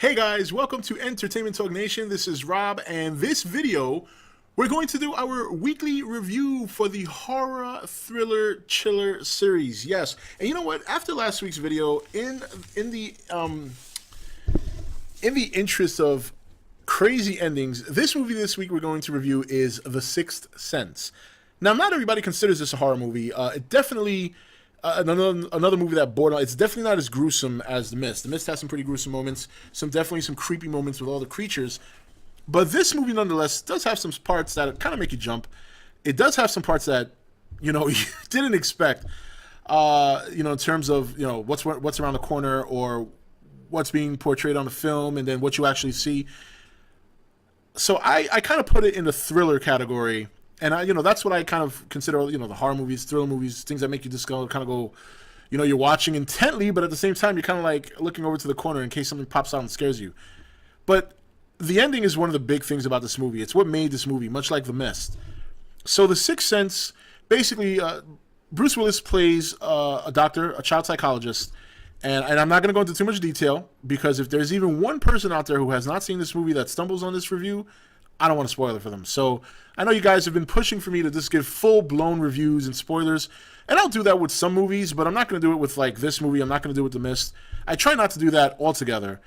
Hey guys, welcome to Entertainment Talk Nation. This is Rob, and this video, we're going to do our weekly review for the horror thriller chiller series. Yes, and you know what? After last week's video, in the interest of crazy endings, this movie this week we're going to review is The Sixth Sense. Now, not everybody considers this a horror movie. It definitely. Another movie that borderline, it's definitely not as gruesome as The Mist. The Mist has some pretty gruesome moments, definitely some creepy moments with all the creatures. But this movie, nonetheless, does have some parts that kind of make you jump. It does have some parts that, you didn't expect, in terms of, what's around the corner or what's being portrayed on the film and then what you actually see. So I kind of put it in the thriller category. And that's what I kind of consider, the horror movies, thriller movies, things that make you just kind of go, you're watching intently, but at the same time, you're kind of like looking over to the corner in case something pops out and scares you. But the ending is one of the big things about this movie. It's what made this movie, much like The Mist. So The Sixth Sense, basically, Bruce Willis plays a doctor, a child psychologist. And I'm not going to go into too much detail, because if there's even one person out there who has not seen this movie that stumbles on this review, I don't want to spoil it for them. So I know you guys have been pushing for me to just give full-blown reviews and spoilers, and I'll do that with some movies, but I'm not going to do it with like this movie. I'm not going to do it with The Mist. I try not to do that altogether,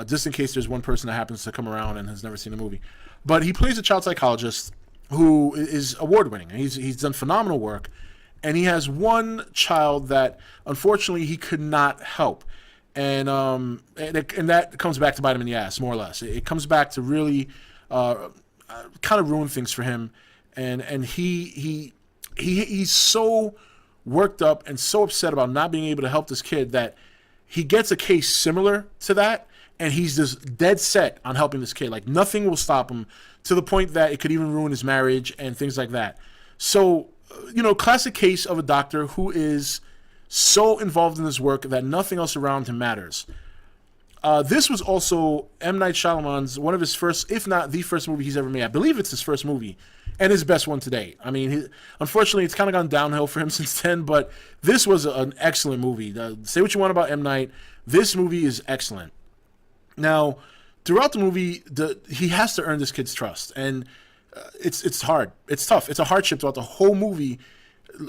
just in case there's one person that happens to come around and has never seen the movie. But he plays a child psychologist who is award-winning. He's done phenomenal work, and he has one child that, unfortunately, he could not help. And that comes back to bite him in the ass, more or less. It comes back to really... kind of ruined things for him, and he's so worked up and so upset about not being able to help this kid that he gets a case similar to that, and he's just dead set on helping this kid. Like, nothing will stop him, to the point that it could even ruin his marriage and things like that. So, classic case of a doctor who is so involved in his work that nothing else around him matters. This was also M. Night Shyamalan's one of his first, if not the first movie he's ever made. I believe it's his first movie, and his best one to date. I mean, unfortunately, it's kind of gone downhill for him since then, but this was an excellent movie. Say what you want about M. Night, this movie is excellent. Now, throughout the movie, he has to earn this kid's trust, and it's hard. It's tough. It's a hardship throughout the whole movie,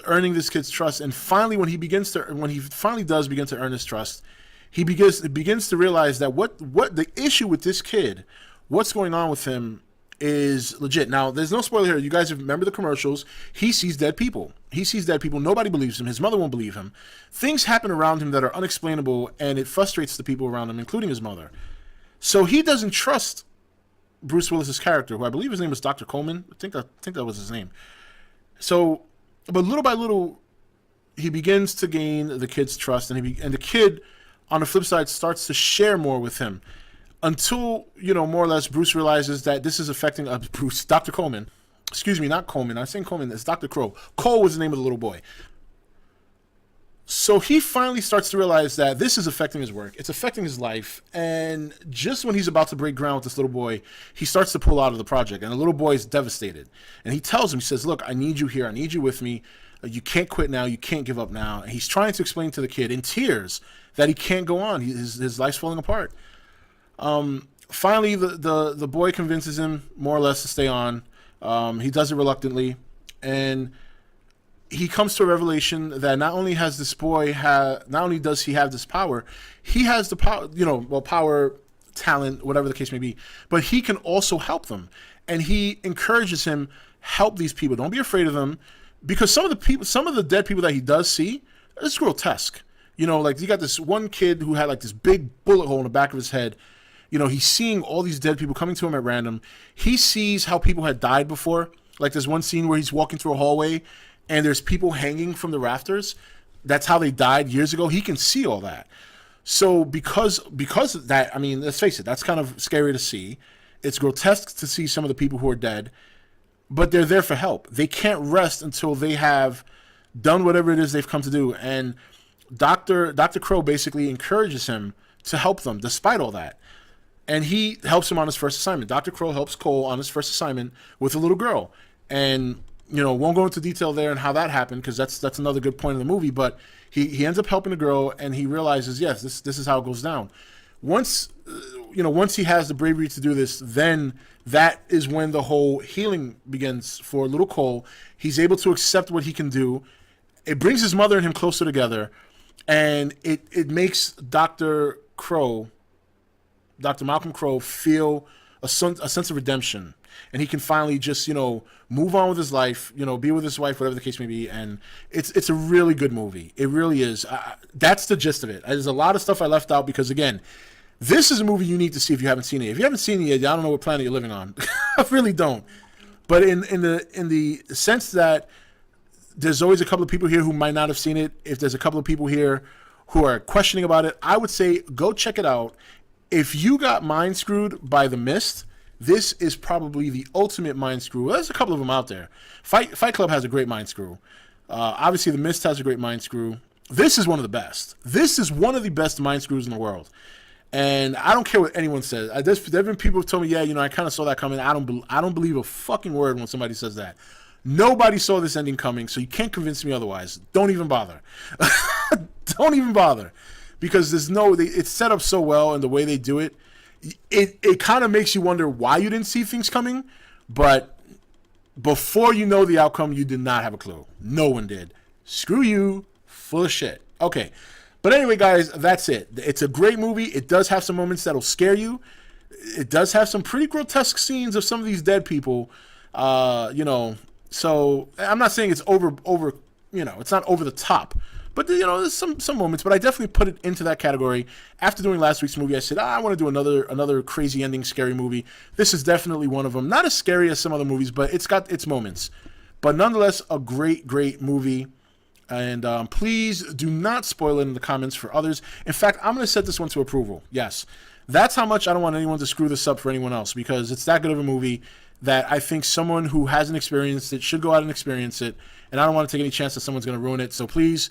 earning this kid's trust. And finally, when he finally does begin to earn his trust, he begins to realize that what the issue with this kid, what's going on with him, is legit. Now, there's no spoiler here. You guys remember the commercials. He sees dead people. Nobody believes him. His mother won't believe him. Things happen around him that are unexplainable, and it frustrates the people around him, including his mother. So he doesn't trust Bruce Willis's character, who I believe his name was Dr. Coleman. I think that was his name. So, but little by little, he begins to gain the kid's trust, and the kid, on the flip side, starts to share more with him, until, more or less, Bruce realizes that this is affecting Dr. Coleman. Excuse me, not Coleman. I'm saying Coleman. It's Dr. Crow. Cole was the name of the little boy. So he finally starts to realize that this is affecting his work. It's affecting his life. And just when he's about to break ground with this little boy, he starts to pull out of the project. And the little boy is devastated. And he tells him, he says, look, I need you here. I need you with me. You can't quit now. You can't give up now. And he's trying to explain to the kid in tears that he can't go on. His life's falling apart. Finally, the boy convinces him, more or less, to stay on. He does it reluctantly. And he comes to a revelation that not only has this boy not only does he have this power, he has the power, power, talent, whatever the case may be, but he can also help them. And he encourages him, help these people. Don't be afraid of them. Because some of the dead people that he does see, it's grotesque. Like, you got this one kid who had like this big bullet hole in the back of his head. He's seeing all these dead people coming to him at random. He sees how people had died before. Like, there's one scene where he's walking through a hallway and there's people hanging from the rafters. That's how they died years ago. He can see all that. So because of that, I mean, let's face it, that's kind of scary to see. It's grotesque to see some of the people who are dead. But they're there for help. They can't rest until they have done whatever it is they've come to do. And Dr. Crow basically encourages him to help them despite all that. And he helps him on his first assignment. Dr. Crow helps Cole on his first assignment with a little girl. And, won't go into detail there and how that happened, because that's another good point in the movie. But he ends up helping the girl, and he realizes, yes, this is how it goes down. Once once he has the bravery to do this, then that is when the whole healing begins for little Cole. He's able to accept what he can do. It brings his mother and him closer together, and it makes Dr. Malcolm Crowe, feel a sense of redemption, and he can finally just move on with his life, be with his wife, whatever the case may be. And it's a really good movie. It really is. That's the gist of it. There's a lot of stuff I left out because, again, this is a movie you need to see if you haven't seen it. If you haven't seen it yet, I don't know what planet you're living on. I really don't. But in the sense that there's always a couple of people here who might not have seen it. If there's a couple of people here who are questioning about it, I would say go check it out. If you got mind screwed by The Mist, this is probably the ultimate mind screw. Well, there's a couple of them out there. Fight Club has a great mind screw. Obviously, The Mist has a great mind screw. This is one of the best. This is one of the best mind screws in the world. And I don't care what anyone says. There have been people who told me, I kind of saw that coming. I don't believe a fucking word when somebody says that. Nobody saw this ending coming, so you can't convince me otherwise. Don't even bother. Don't even bother. Because it's set up so well, and the way they do it, it kind of makes you wonder why you didn't see things coming. But before you know the outcome, you did not have a clue. No one did. Screw you. Full of shit. Okay. But anyway, guys, that's it. It's a great movie. It does have some moments that'll scare you. It does have some pretty grotesque scenes of some of these dead people. So I'm not saying it's over. It's not over the top. But, there's some moments, but I definitely put it into that category. After doing last week's movie, I said, I want to do another crazy ending scary movie. This is definitely one of them. Not as scary as some other movies, but it's got its moments. But nonetheless, a great, great movie. And please do not spoil it in the comments for others. In fact, I'm going to set this one to approval. Yes. That's how much I don't want anyone to screw this up for anyone else, because it's that good of a movie that I think someone who hasn't experienced it should go out and experience it. And I don't want to take any chance that someone's going to ruin it. So please,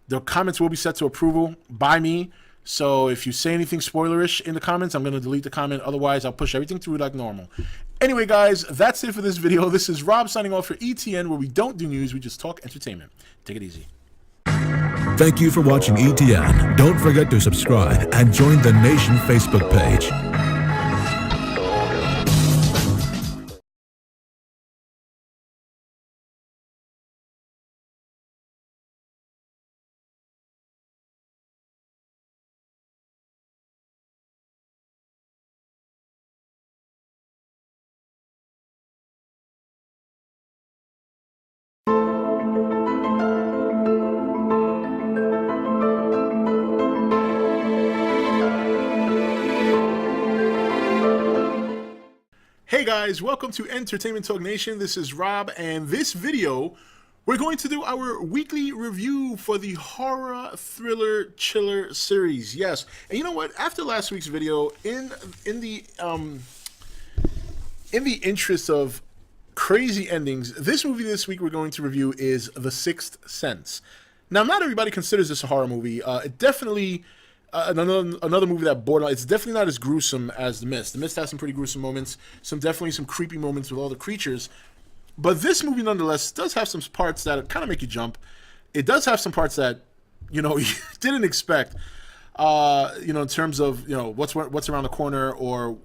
the comments will be set to approval by me. So if you say anything spoilerish in the comments, I'm going to delete the comment. Otherwise, I'll push everything through like normal. Anyway, guys, that's it for this video. This is Rob signing off for ETN, where we don't do news, we just talk entertainment. Take it easy. Thank you for watching ETN. Don't forget to subscribe and join the Nation Facebook page. Hey guys, welcome to Entertainment Talk Nation. This is Rob, and this video, we're going to do our weekly review for the horror thriller chiller series. Yes, and you know what? After last week's video, in the interest of crazy endings, this movie this week we're going to review is The Sixth Sense. Now, not everybody considers this a horror movie. It definitely. Another movie that borderline, it's definitely not as gruesome as The Mist. The Mist has some pretty gruesome moments, definitely some creepy moments with all the creatures. But this movie, nonetheless, does have some parts that kind of make you jump. It does have some parts that, you didn't expect, in terms of, what's around the corner or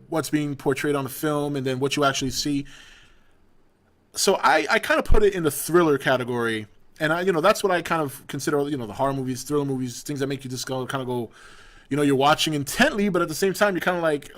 what's being portrayed on the film and then what you actually see. So I kind of put it in the thriller category. And that's what I kind of consider, the horror movies, thriller movies, things that make you just kind of go, you're watching intently, but at the same time, you're kind of like,